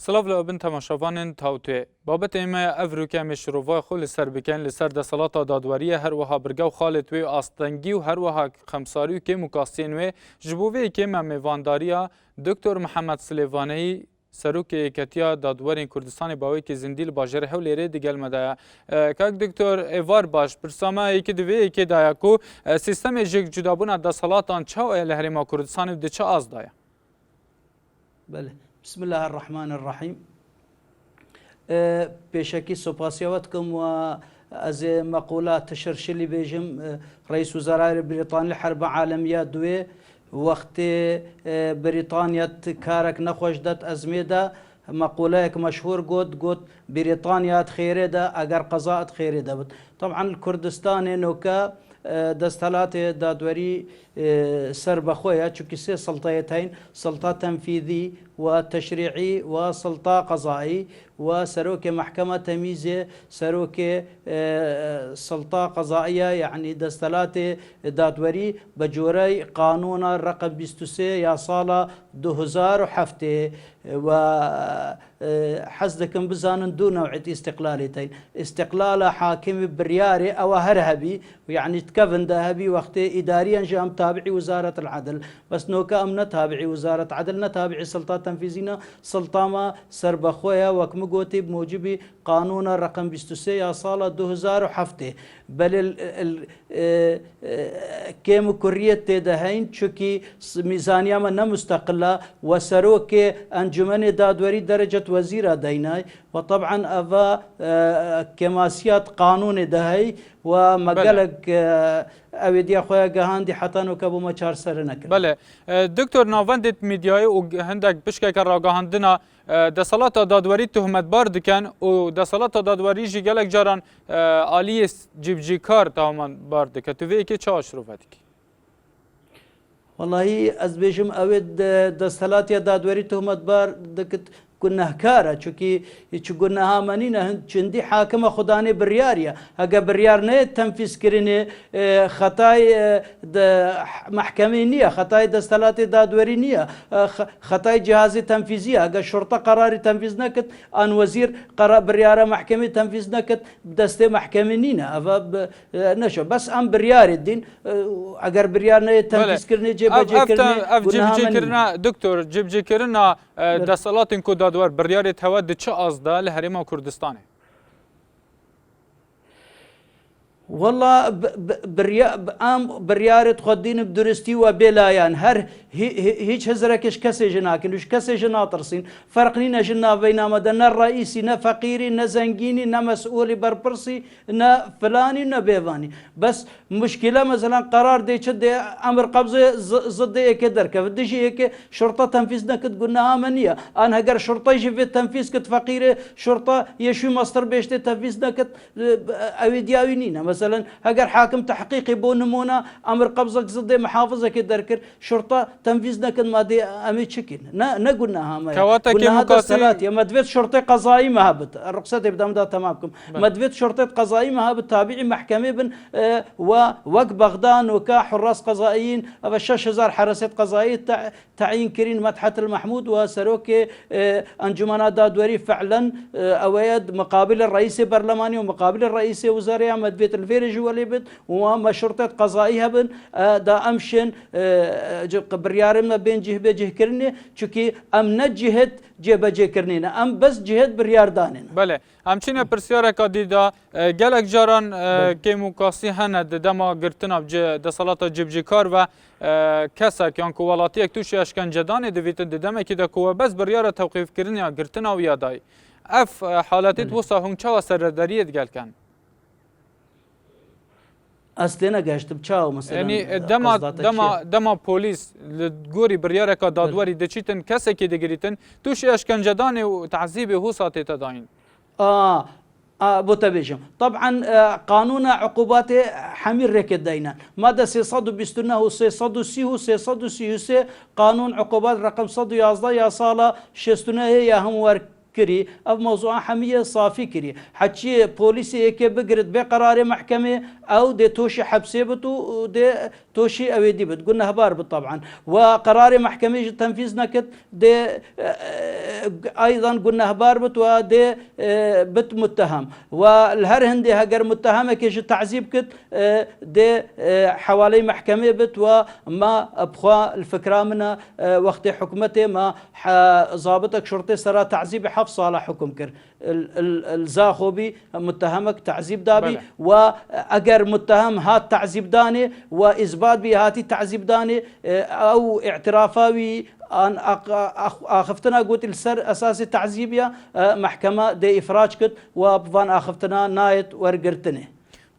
سلاف لابن تماشاوان تاوته بابت ایمه افروکه مشروع خو لسر بکن لسر دسالات دادوریه هر وها برگو خالت و آستنگی و هر وها خمساری که مکاسین و جبوه که موانداریا دکتر محمد سلیوانی سروک کتیا دادورین کردستان باوی که زندیل باجر حولیره دیگل مدایا که دکتر ایوار باش پرسامه ایک دوی که دایا کو سیستم جگ جدابون دسالاتان چاو لهرما کردستان و چه از دایا؟ بله بسم الله الرحمن الرحیم پیشکی سپاسیوتکم و از مقولات تشرشلی بیجم رئیس وزراء بریطانیا حرب عالمیه دوی وقت بریطانیا کارک نخوش داد ازمیده مقوله یک مشهور گوت بریطانیا خیره ده اگر قضاء خیره ده بود. طبعا کردستان نوکا دستالات دادوری سر بخويا چونكي سي سلطيتين سلطة تنفيذي وتشريعي وسلطة قضائي وسروك محكمة تمييز سروك سلطة قضائية يعني دستالات دادوري بجوري قانون رقم 23 يا صالة 2007 و حزدكم بزانن دون نوعية استقلاليتين استقلال حاكم برياري او هرهبي يعني تكفن ذهبي وقت اداريا جام تابعي وزارة العدل بس نوكا امنا تابعي وزارة عدلنا تابعي سلطة تنفيذينا سلطة ما سربخويا وكم قوتي بموجب قانون رقم 23 يا صالة 2007 بل كيم كورية تدهين چوكي ميزانيا من مستقلة وسروك انجمن دادوري درجة وزير ديناي وطبعا افا كماسيات قانون دهي ومقالك اويدي اخويا جهاندي حتى نوكبو ما چار سر نكر. بله دكتور ناوندت ميدياي وهندك بشكل راگاهاندنا دسالات دادوری تهمت بار دکن و دسالات دادوری جی گلک جاران آلی جبجی کار تماما بار دکن تو وی که چه اشرفتی کی؟ والله از بیشم اوید دسالات دادوری تهمت بار دکت گناهکاره چونکی چه گناه منینه چندی حاکم خدانه بریاریه اگه بریار نه تنفیذ کرینه خطای محکمه نیه خطای دستالات دادوری نیه خطای جهاز تنفیذی اگه شرطه قراری تنفیذ نکد آن وزیر قرار بریاره محکمه تنفیذ نکد دسته محکمه نینه اوا نشو بس ام بریار الدین اگر بریار نه تنفیذ کرینه جبجه کرینه دکتور جبجه کرینه دستالات کو دادور بریار تود چه ازدا لهرما کردستانه والله بريارة خدين بدرستي وبلايان هر هيج هزركش كسي جناكن وش كسي جناطرسين فرقني جنا بينما نا الرئيسي نا فقيري نا زنجيني نا مسؤولي بربرسي نا فلاني نا بيفاني بس مشكلة مثلا قرار دي شد امر قبضه ضد هيك دركه بديش هيك شرطة تنفيذنا كت قلنا امنية انا هجر شرطة يجي في التنفيذ كت فقيرة شرطة يشوي مصدر بيشتي تنفيذنا كت اويدياوينينا مثلا اگر حاكم تحقيقي بو نمونه امر قبضه ضد محافظه كدركر شرطه تنفيذ نكن مادي امي تشكين نا قلناها ما قلنا هذا الثلاث يا مدفت شرطه قضائي مهبت الرقصه يبدا تمامكم مدفت شرطه قضائي مهبت تابعي محكمه بن ووق بغدان وكا حراس قضائيين ابا 6000 حراسه قضائيه تعيين كرين مدحت المحمود وسروك انجمنات دادوري فعلا اويد مقابل الرئيس البرلماني ومقابل الرئيس وزراء مدفت الفيرج وليبت وما شرطة قضائيها بن دا أمشن بريار ما بين جه بجه كرني چونكي أم نجهد جه كرنينا أم بس جهد بريار دانين. بله همچنین پرسیاره که دیده گلک جاران که مقاسی هند دما گرتنا دسالات جبجی کار و کسا که آنکو ولاتی یک توشی اشکنجه دانه دویت دیدم که دکوه بس بریار توقیف کرنی گرتنا و یادای اف حالتی توسا هنچه و سرداریت گل کن استنا گشتم چاو مثلا یعنی دما پلیس لگوری بریاره که دادوری دچیتن کسی که دگریتن توش اشکنجه دانه و تعذیب حوصاتی تداین بوتبيجم طبعا قانون عقوبات حمير ركد دينا ماده 620 و 630 قانون عقوبات رقم 111 يا صاله 60 يا هم كري او موضوع حميه صافي كري حكي بوليسي هيك بقرد بقرار محكمه او دي توشي حبسي بتو دي توشي او دي بتقولنا هبار طبعا وقرار محكمه تنفيذ نكت دي ايضا قلنا هبار بت ودي بت متهم والهر هندي هجر متهمه كيش تعذيب كت دي حوالي محكمه بت وما ابخوا الفكره منها وقت حكمته ما ضابطك شرطي سرا تعذيب حفص على حكم كر الزاخوبي متهمك تعذيب دابي واجر متهم هات تعذيب داني واثبات بهاتي تعذيب داني او اعترافاوي ان اخفتنا قلت السر اساسي تعذيبيا محكمه دي افراج كت وبفان اخفتنا نايت ورقرتني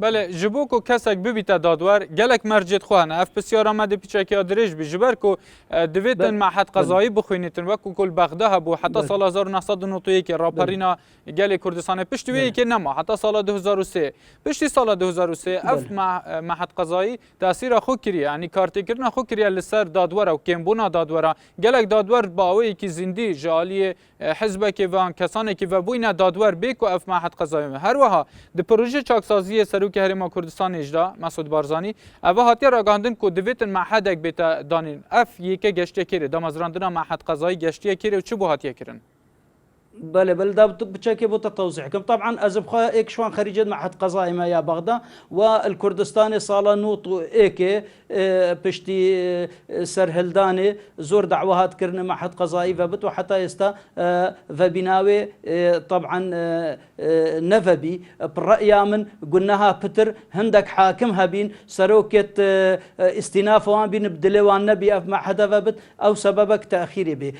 بله جبوکو کسک ببیت دادور گلک مرجت خوانه اف بسیار آمده پیچکی آدرش بی جبر کو دویتن معهد قضایی بخوینیتن وکو کل بغده بو حتی سال 1991 که راپرینا گل کردستان پشتویی که نما حتی سال 2003 پشتی سال 2003 اف معهد قضایی تاثیر خو کری یعنی کارتی کردن خو کری لسر دادور و کمبونا دادورا گلک دادور باوی کی زندی جالی حزب که وان کسانی که و بوینا دادور بیکو اف معهد قضایی هر وها د پروژه چاکسازی سرو که هرما کردستان اجدا مسعود بارزانی اوه هاتی راگاندن کو دویتن معهدک بیتا دانین اف یکه گشتی کره دامازراندنا معهد قضایی گشتی کره و چه بو هاتی کرن بله ده بشكل بتوضيحكم طبعا ازبخا ايك شوان خريجه معهد قضائي ما يا بغداد والكردستاني صاله نوط ايكي بشتي سرهلداني زور دعوات كرنا معهد قضائي فبت وحتى يستا فبناوي طبعا نفبي بالرأي من قلناها بتر هندك حاكمها بين سروكت استئناف وان بين بدلوان نبي اف معهد فبت او سببك تاخيري به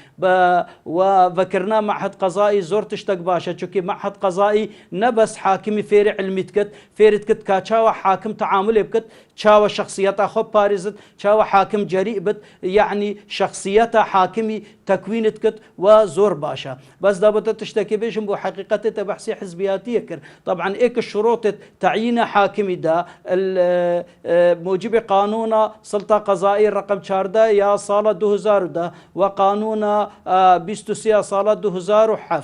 وذكرنا معهد قضائي زور تشتق باشا چونكي معهد قضائي نبس حاكمي فيري علمي تكت فيري تكت كاتشاوى حاكم تعاملي بكت شاوى شخصيتها خب بارزت شاوى حاكم جريء بت يعني شخصيتها حاكمي تكوين تكت وزور باشا بس دابت تشتكي بيشم بو حقيقته تبحثي حزبياتيه كر طبعا ايك الشروط تعيين حاكمي دا موجب قانون سلطه قضائيه رقم 14 يا صاله 2000 دا وقانون 23 صاله 2007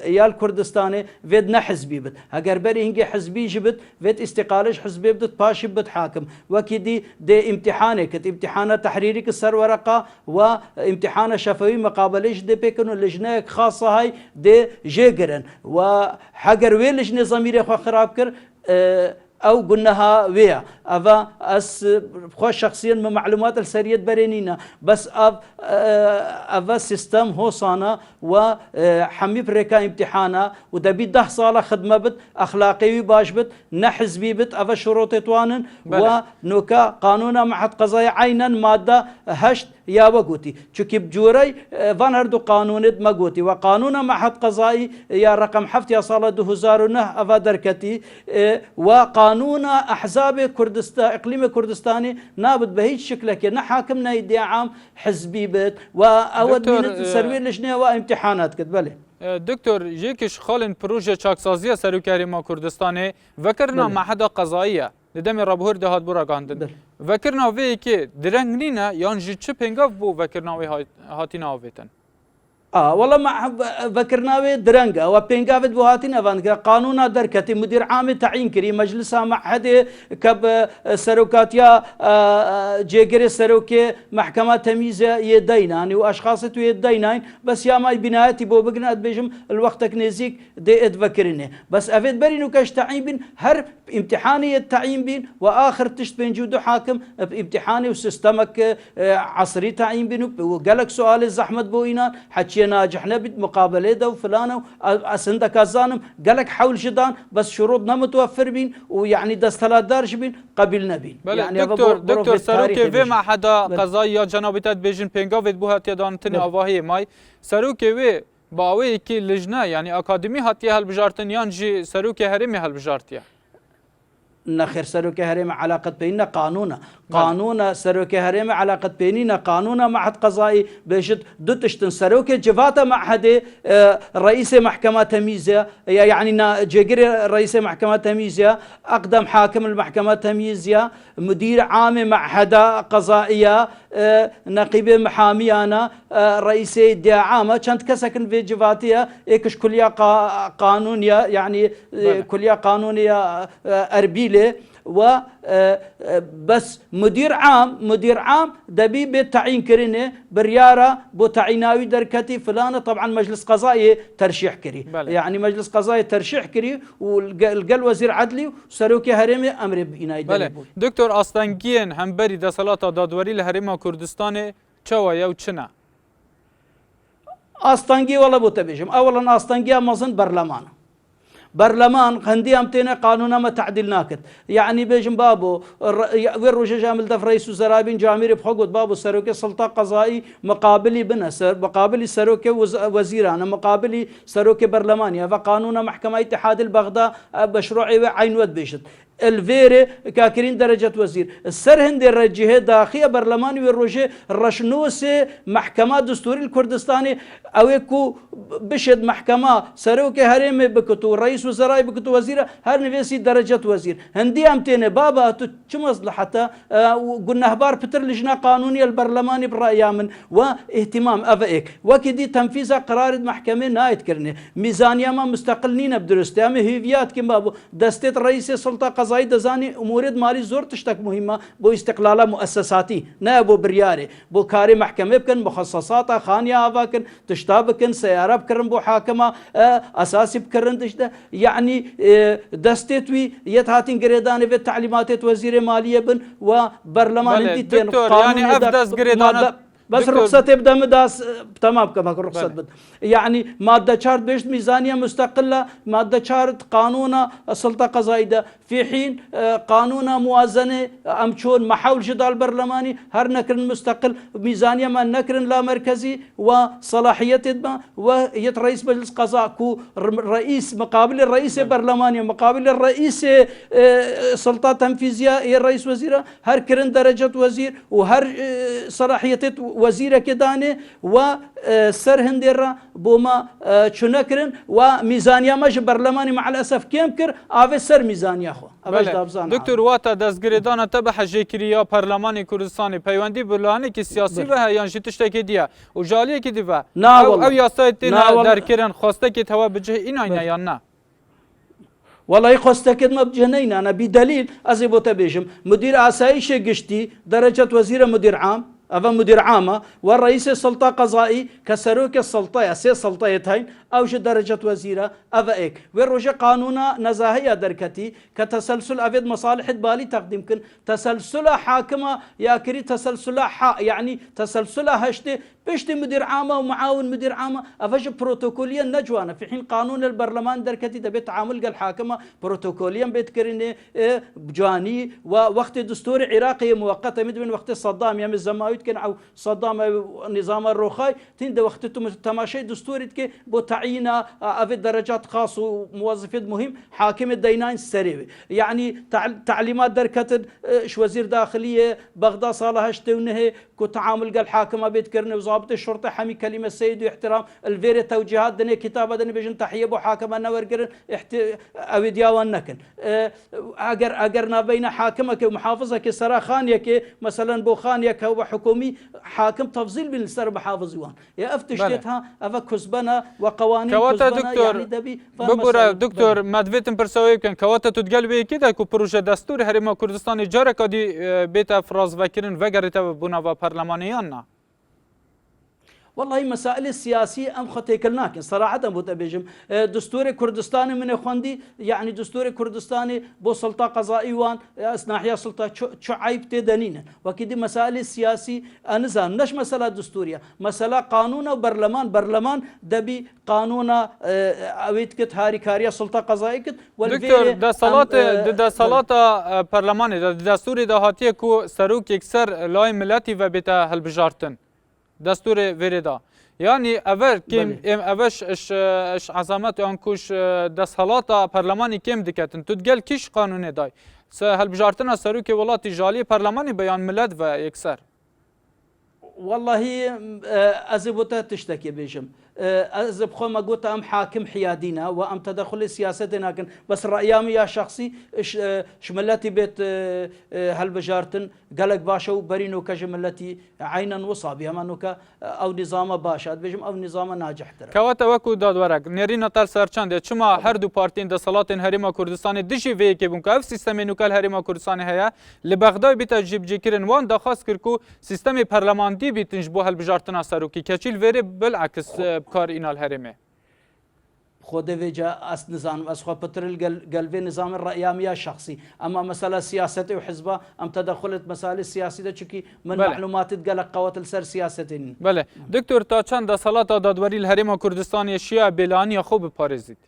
يا الكردستاني فيدنا حزبي بت هاجر بري هنجي حزبي جبت فيد استقالش حزبي بت باشي بت حاكم وكدي دي امتحانك امتحان تحريري كسر ورقه وامتحان شفوي مقابلش دي بيكنو لجنه خاصه هاي دي جيجرن وحجر وين لجنه ضميري خو خراب كر او قلناها ويا افا اس خوش شخصيا من معلومات السرية برينينا بس افا سيستم هو صانا وحمي بريكا امتحانا ودبي 10 صالة خدمة بت اخلاقي باش بت نحزبي بت افا شروط توانن ونوكا قانونا معهد قضايا عينا مادة هشت يا وقوتي چونكي بجوري فان هردو قانونت ما قوتي وقانونا معهد قضائي يا رقم حفت يا صالة 2009 افا دركتي وقانون احزاب كردستان اقليم كردستاني نابد بهيج شكلك نا حاكمنا يدي عام حزبي بت واود من سروي لجنه وامتحانات كتبله دكتور جيكش خالن بروجه چاكسازيه سروكاري ما كردستاني وكرنا معهد قضائيه لدم رابور دهات برا گاندن وكرنا وی که درنگنينه يان جي چه پنگاف بو وكرنا وی هاتينا اويتن والله مع ذكرناوي درنجا وبينجافد بوهاتين افان قانونا دركتي مدير عام تعيين كري مجلسها مع حد كب سروكاتيا جيجري سروكي محكمه تمييزه يديناني واشخاص يدينان بس يا ماي بنايتي بو بقنا بيجم الوقت نزيك دي اتذكرني بس افيد برينو كاش تعيين بين هر امتحاني التعيين بين واخر تشت بين جودو حاكم بامتحاني وسيستمك عصري تعيين بين وقالك سؤال الزحمه بوينان حكي ناجحنا بمقابله ده وفلانه اسنده كازانم قالك حول جدان بس شروطنا متوفر بين ويعني دستلات دارش بين قبلنا بين يعني دكتور سروكي في مع حدا قضايا يا جنابتات بيجن بينغافيت بوها تيدانتني اواهي ماي سروكي وي باوي كي لجنه يعني اكاديمي هاتي هالبجارتن يانجي سروكي هرمي هالبجارتيا نخير سروكي هرم علاقة بيننا قانونا سروكي هرم علاقة بيننا قانونا معهد قضائي بيجد دوتشتن سروكي جفاتا معهد رئيس محكمة تمييزية يعني جيجري رئيس محكمة تمييزية أقدم حاكم المحكمة تمييزية مدير عام معهد قضائية نقيب محاميانا رئيس الدعاء عامة كانت كسكن في جفاتية إيكش كلية قانونية يعني كلية قانونية أربيلة و بس مدير عام دبي بالتعيين كرينه برياره بو تعيناوي دركتي فلانه طبعا مجلس قضائي ترشيح كري بله. يعني مجلس قضائي ترشيح كري والقل وزير عدلي وسروكي هرمي امر بيناي بله دكتور استانگیان همبری دسالات دادوری لهرما کردستان چوا یا چنا استانگي والله بو تبيجم اولا استانگي مازن برلمان خندي امتنا قانونا ما تعديل ناكت يعني بيجم بابو ويروج جامل دف رئيس وزراء بن جامير بحقود بابو سروكي سلطه قضائي مقابلي بنسر مقابلي سروكي وزيرانا مقابلي سروكي برلمانيا فقانونا محكمه اتحاد البغداد مشروعي عين ود بيشت الفيري كاكرين درجة وزير السرهند الرجيه داخية برلماني والروجي الرشنوسي محكمة دستوري الكردستاني اويكو بشد محكمة سروكي هرمي بكتو رئيس وزراء بكتو وزير هر نفسي درجة وزير هندي امتين بابا تو شو مصلحته قلنا هبار بتر لجنة قانونية البرلماني برأي من واهتمام افايك وكدي تنفيذ قرار محكمة نايت كرني ميزانية ما مستقلين بدرستامي هيفيات كم بابو دستت رئيس سلطة قضائي دزاني امورد مالي زور تشتك مهمة بو استقلالة مؤسساتي نا بو برياري بو كاري محكمة بكن مخصصات خانية افاكن تشتابكن سيارة بكرن بو حاكمة اساسي بكرن تشتا يعني دستتوي يتهاتين قريداني في التعليمات وزير مالية بن وبرلمان انتي دكتور يعني افدس قريدانات بس رخصة تبدا مداس تمام كما رخصة بد يعني مادة 4 بيشت ميزانية مستقلة مادة 4 قانون السلطة قضائية في حين قانون موازنة أمشون محاول جدال برلماني هر نكرن مستقل ميزانية ما نكرن لا مركزي وصلاحية ما ويت رئيس مجلس قضاء كو رئيس مقابل الرئيس برلماني مقابل الرئيس سلطة تنفيذية الرئيس وزيرة هر كرن درجة وزير وهر صلاحية وزير كداني وسر هنديرا بوما شنكرن وميزانية مش برلماني مع الأسف كم كر آف سر ميزانية خو دكتور واتا دستگیردان تبع حجیکریا پارلمانی کردستان پیوندی بلانی که سیاسی و هیان جتشتکی دیا و جالیه که دیوا او یاسایت تینا در کرن خواسته که توا بجه این آینه یا نه والله يخستكد ما بجنين أنا بدليل أزيبو تبيجم مدير آسايش قشتي درجة وزير مدير عام أو مدير عامة والرئيس السلطة قضائي كسروك السلطة سي سلطيتين أو درجة وزيرة أفايك والرجع قانونا نزاهية دركتي كتسلسل أفيد مصالح بالي تقديم كن تسلسل حاكمة ياكري تسلسل يعني تسلسل هشتي بيشتي مدير عامة ومعاون مدير عامة أفش بروتوكوليا نجوانا في حين قانون البرلمان دركتي دبي تعامل قال حاكمة بروتوكوليا بيتكرني بجاني ووقت دستوري عراقي مؤقتة من وقت صدام يم الزماويت كان أو صدام نظام الرخاي تند وقت تماشي دستوري كي بتعيين أفي درجات خاصة وموظفين مهم حاكم الدينين سريع يعني تعليمات دركت ش وزير داخلية بغداد صالح هشتونه كتعامل قال حاكمة بيتكرني ضابط الشرطة حمي كلمة سيد واحترام الفيري توجيهات دني كتابة دني بيجن تحية بو حاكمة نورجر أو دياوان نكن أجرنا بين حاكمة ومحافظة كسرا خانية كي مثلا بو خانية كهو حكومي حاكم تفضيل بين السر بحافظ يوان يا افتشتها أفا كسبنا وقوانين كواتا كسبنا دكتور يعني دبي ببورا دكتور مدفيتن برسوي كان كواتا تتقلبي كده كو بروجه دستور هرما كردستان جارك دي بيتا فراز فكرن وغرت بونا برلمانيان والله مسائل السياسية أم خطيكلناك صراحة بوتبيجم دستور كردستاني من خواندي يعني دستور كردستاني بو سلطة قضائي وان ناحية سلطة شو عيب تدنين وكدي مسائل السياسي أنزان نش مسألة دستورية مسألة قانون برلمان دبي قانون أويت كت هاري كاريا سلطة قضائي كت دكتور دا صلاة برلماني دا دستوري دا هاتيه كو سروك يكسر لاي ملاتي و بيتا هالبجارتن دستور وردا يعني اول كم اوش اش عظمت انكوش دسهلاتا برلماني كم دكتن تتقال كيش قانون داي هل بجارتنا سروكي ولاتي جالي برلماني بيان ملت و يكسر والله أزبوتا تشتكي بيجم أزب خو قلت أم حاكم حيادينا وأم تدخل سياستنا لكن بس رأيامي يا شخصي شملتي بيت هالبجارتن قالك باشا وبرينو كجملتي عينا وصابي همانوكا أو نظام باشا بيجم أو نظام ناجح ترى كواتا وكو داد ورق نيرينا تال سرچاند چما هر دو بارتين د صلاتن هريما كردستان دشي في كي بونكا اف سيستم نوكال هريما كردستان هيا لبغداد بيتا جيب جيكرن وان دخاص كركو سيستم برلمانتي بيتنج بو هالبجارتنا سروكي كچيل ويري بالعكس بكار إنال هرمه خود وجا أس نظام أس خو بترل قلبي نظام الرأيامية الشخصي أما مسألة سياسة وحزبة أم تدخلت مسائل السياسية ده شكي من بله. معلومات تقلق قوات السر سياسة بله دكتور تا چند صلاة دادواري الهرم كردستان الشيعة بلاني خوب بارزيت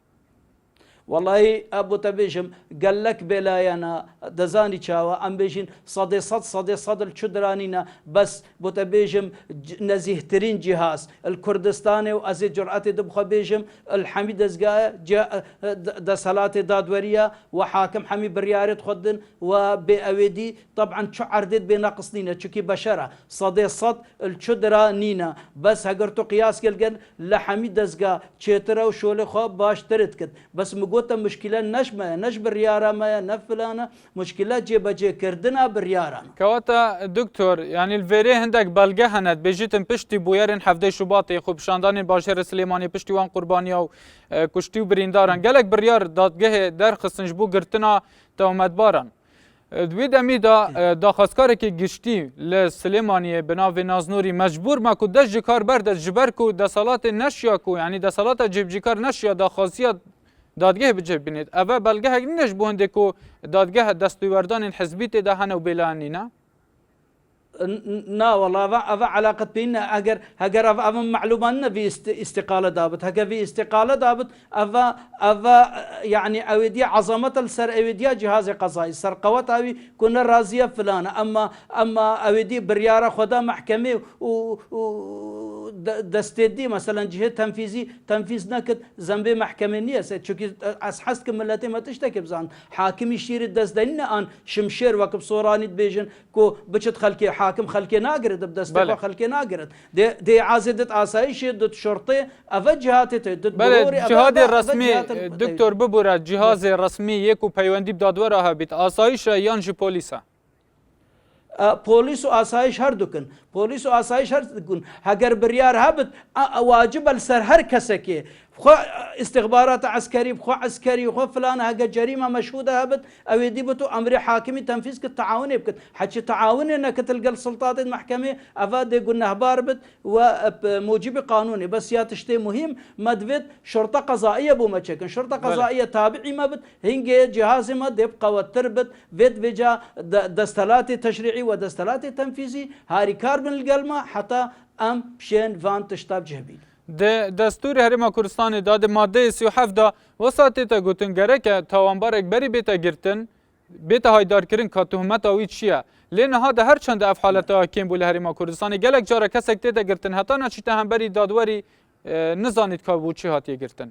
والله أبو تبيجم قال لك بلايانا دزاني شاوا أم بيجين صد الشدرانينا بس بو تبيجم نزيه ترين جهاز الكردستاني وأزي جرأتي دبخو بيجم الحميد أزقاء دا صلاة دادورية وحاكم حمي بريارة خدن وبأويدي طبعا شو عردت بناقصنينا شكي بشرة صد الشدرانينا بس هقرتو قياس كالقن لحميد أزقاء شيترا وشولي خو باش تردكت بس قلت مشكلة نش بريارة ما نفلانة مشكلة جيبجي كردنا بريارة كواتا دكتور يعني الفيري هندك بلغة هند بيجيتن پشتی بويرن حفده شباطي خوب شاندان باشر سليماني پشتی وان قرباني او كشتي و بريندارن گلك بريار دادگه در خصنج بو گرتنا تومد بارن دوید امی دا خواستکاره که گشتی لسلیمانی بناو نازنوری مجبور ما که دست جکار برد جبر که دا صلات نشیا که یعنی دا صلات جب جکار نشیا دا خاصیت دادگاه بجب بینید اوه بلگه هنگ نش بونده که دادگاه دستوردان حزبیت ده هنو بلانی نه؟ نا والله أفا علاقة بينا هجر أفا معلوماتنا في استقالة دابت هجر في استقالة دابت أفا يعني أودية عظمة السر أودية جهاز قضائي سر قوات أوي كنا راضية فلانة أما أودية بريارة خدا محكمة و دستدي مثلا جهة تنفيذ نكت ذنب محكمة نية شوكي أسحست كملتي ما تشتكي بزان حاكم يشير الدزدين أن شمشير وكب صوراني بيجن كو بچت خلكي حاكم خلكي ناقرد بدستة خلكي ناقرد دي عازدت آسايش ضد شرطي أفجهات ضد بله جهاد الرسمي دكتور ببورة جهاز الرسمي يكو بيواندي بدادورها بيت آسايش يانجي بوليسا بوليس وآسايش هردكن بوليس وآسايش هردكن هجر بريار هبت واجب السر هر كسكي خو استخبارات عسكري خو عسكري خو فلان هجر جريمة مشهودة هبت أو يديبتو أمر حاكمي تنفيذ كالتعاون يبكت حكي تعاون إنك تلقى السلطات المحكمة أفاد يقولنا هباربت وموجب قانوني بس يا تشتي مهم مدفت شرطة قضائية بو ما تشكن شرطة قضائية تابعي ما بت هنجي جهاز ما يبقى وتربت فيد فيجا دستلات تشريعي ودستلات تنفيذي هاري كار من القلمة حتى أم بشين فان تشتاب جهبين دستور هرم کردستان داد ماده 37 دا وساطه تا گوتن گره که تاوانبارک بری بیتا گرتن بیتا هایدار کرن که تهمت آوی چیه لین ها ده هر چند اف حالت حاکم بول هرم کردستان گلک جاره کسک تیتا گرتن حتی نچیتا هم بری دادواری نزانید که بو چی هاتی گرتن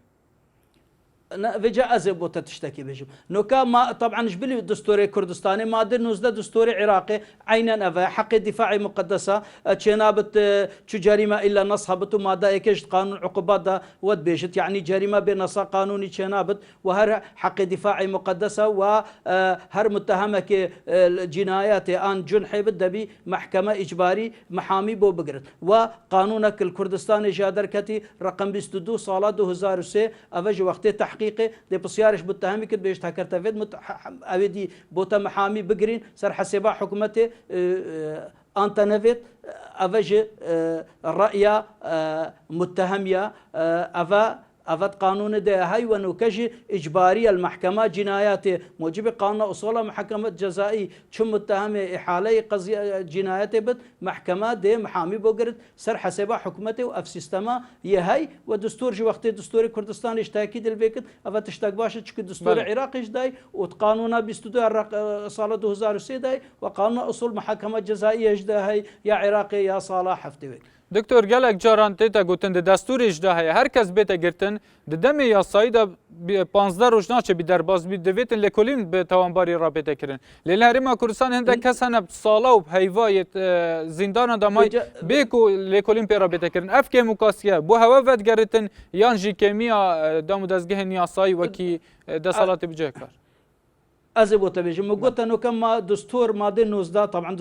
فيجا أزب تشتكي بيجم نوكا ما طبعا جبلي دستوري كردستاني مادة نوزدا دستوري عراقي عينا أفا حق الدفاع مقدسة تشينابت شو جريمة إلا نصها بتو مادة إيكيش قانون عقوبات دا ود بيجت يعني جريمة بنصها قانوني تشينابت وهر حق الدفاع مقدسة وهر متهمة جنايات آن جنحي بدبي محكمة إجباري محامي بو بقرت وقانونك الكردستاني جادر كتي رقم 22 صالة 2003 أفج وقت تحقيقي دي بسيارش متهمي كد بيش تكرت فيد أودي بوتا محامي بقرين سر حسابها حكومته أنت نفيت أفج الرأي متهمية أفد قانون ده هاي ونوكجي إجباري المحكمة جنايات موجب قانون أصول محكمة جزائي شو متهم إحالة قضية جنايات بد محكمة ده محامي بقرد سر حسابها حكومته وأف سيستما يهاي ودستور جو وقت دستور كردستان تأكيد البيكت أفد تشتاق باشا شكل دستور عراقي جداي وقانون بيستدو صالة 2003 داي وقانون أصول محكمة جزائية جداي يا عراقي يا صالح حفتوي دکتور گلک جاران تیتا گوتن ده دستور اجدا هیا هر کس بیتا گرتن ده دم یاسایی دا 15 روز ناچه بی درباز بی دویتن لکولین به توانباری رابطه کرن لیل هریما کردستان هنده کس هنه سالا و هیوایت زندان دامای بیکو لکولین پی رابطه کرن اف که مکاسیه بو هوا ود گرتن یان جی کمیا دامو دزگه نیاسایی وکی دسالات بجه کار أزبو تبيجي قلت أنه كما دستور مادة 19 طبعا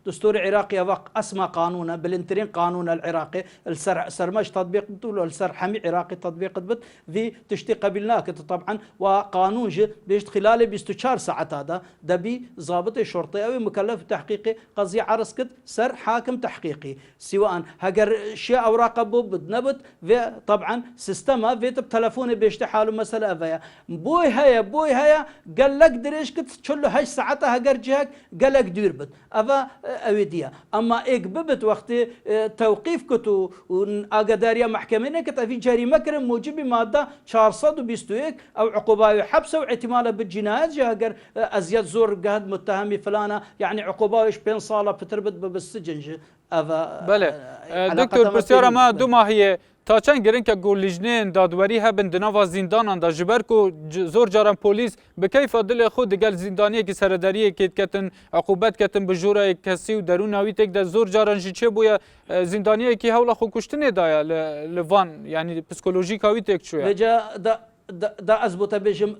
دستور عراقي وق أسمى قانونا بالانترين قانون العراقي السرمج تطبيق بتقولوا السر حمي عراقي تطبيق بت في تشتي قبلناك طبعا وقانون جي بيشت خلال 24 ساعة هذا دبي ضابط شرطي أو مكلف تحقيقي قضية عرسكت سر حاكم تحقيقي سواء هجر شيء أوراق أبو بدنبت في طبعا سيستما في تلفوني بيشتي حاله مسألة فيا بوي هيا قال لك دريش كت تشلو هاي ساعتها هجر جهك قال لك دير بت أفا أوديا أما إيك ببت وقت توقيف كتو وأقداريا محكمة كت في جريمة كرم موجب مادة 421 أو عقوبة حبس واعتماله بالجنايات جهجر أزياد زور قهد متهمي فلانة يعني عقوبة بين صالة بتربط بالسجن أفا بله دكتور بسيارة ما دوما هي تا چند گرین که گولیجنین دادوری هبن دنوا زندان دا جبر کو زور جارم پلیس به کیف دل خود گل زندانی کی سرداری کی کتن عقوبت کتن بجوره کسی و درون اوی تک د زور جارن چه بویا زندانی کی حول خو کشتنه دایا لوان یعنی پسیکولوژیک اوی تک شو دا أزبط بيجم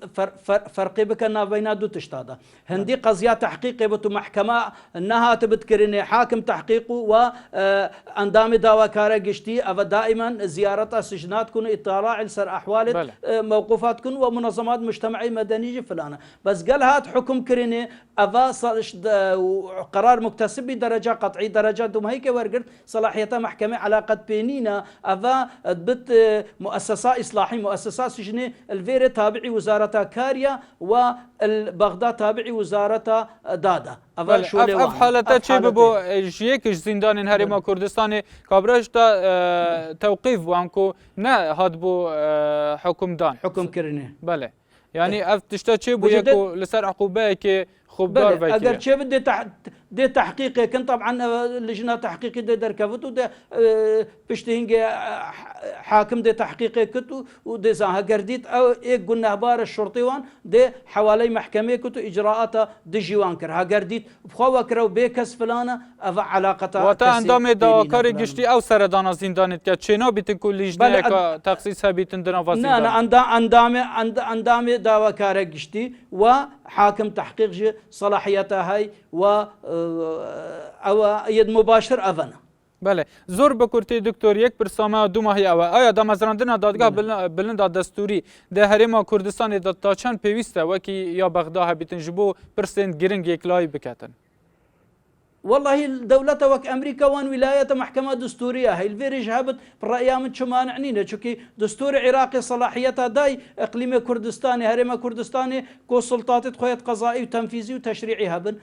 فرقي بك بين دو تشتادا هندي قضية تحقيقي بتو محكمة انها تبتكرني حاكم تحقيقه واندام داوا كارا قشتي أو دائما زيارة سجنات كن اطلاع لسر احوال موقوفات كن ومنظمات مجتمعي مدني فلانة بس قال هات حكم كرني أفا قرار مكتسب بدرجة قطعي درجة دوم هيك ورقرت صلاحية محكمة علاقة بينينا أفا بت مؤسسة إصلاحي مؤسسة سجنية الفيري تابعي وزارة كاريا والبغداد تابعي وزارة دادا اف حالتا چه ببو جیکش زندان هریما کردستان کابرش تا توقیف بانکو نه هاد بو حکم دان حکم کرنه بله يعني اف تشتا چه بو يكو لسر عقوبه كي خوب دار فيك اگر چه دي تحقيقي كن طبعا لجنه تحقيقي دي دركفتو دي بشتهنج حاكم دي تحقيقي كتو ودي زاها قرديت او ايك قلنا بار الشرطي وان دي حوالي محكمه كتو اجراءات دي جوان كرها قرديت بخوا كرو بيكس فلانه اف علاقتها وتا اندام دواكاري قشتي او سردان زندانت كتشينو بيتن كل لجنه تخصيصها بيتن دنا لا اندام دواكاري قشتي وحاكم تحقيق صلاحيتها هاي و او يد مباشر افنا بله زور بکرتی دکتر یک برسامه دو ماهی اوه آیا دامزراندن دادگاه بلند دستوری ده هریما کردستان دا تا چند پیوسته وکی یا بغداد بیتن جبو پرسند گرنگ یک لای بکتن والله الدولة وك أمريكا وان ولاية محكمة دستورية هاي الفيرج هابت بالرأي من شو ما نعنينا شوكي دستور عراقي صلاحيتها داي إقليم كردستاني هرم كردستاني كو سلطات خويت قضائي وتنفيذي وتشريعي هبن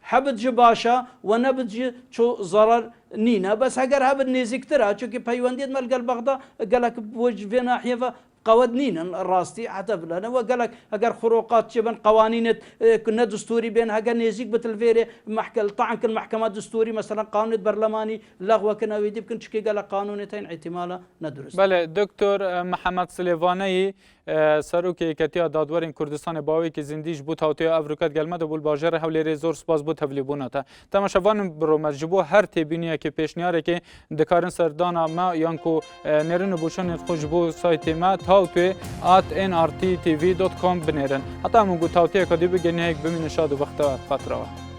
حبت جباشا ونبت شو ضرر نينا بس هجر هبت نيزكترها شوكي بيوانديد مال بغداد قالك بوجه في ناحية قوانين الراستي حتى فلان وقال لك اگر خروقات شبن قوانين كنا دستوري بين هاجر نيزيك بتلفيري محكمة طعن كل محكمة دستوري مثلا قانون برلماني لغوه كنا ويدي بكن شكي قال قانونتين احتمالا ندرس بله دكتور محمد سليفاني سروکی کتیا دادورین کردستان باوی که زندیش بود هاوتی افریقات گلمده بول باجر حولی ریزور سپاس بود تبلیبونه تا تماشاوان برو مجبو هر تبینیه که پیشنیاره که دکارن سردانا ما یانکو نرن بوشن خوشبو سایت ما تاوتی @nrttv.com بنیرن حتی همون گو تاوتی کدی بگنیه یک بمین شاد و وقت فتره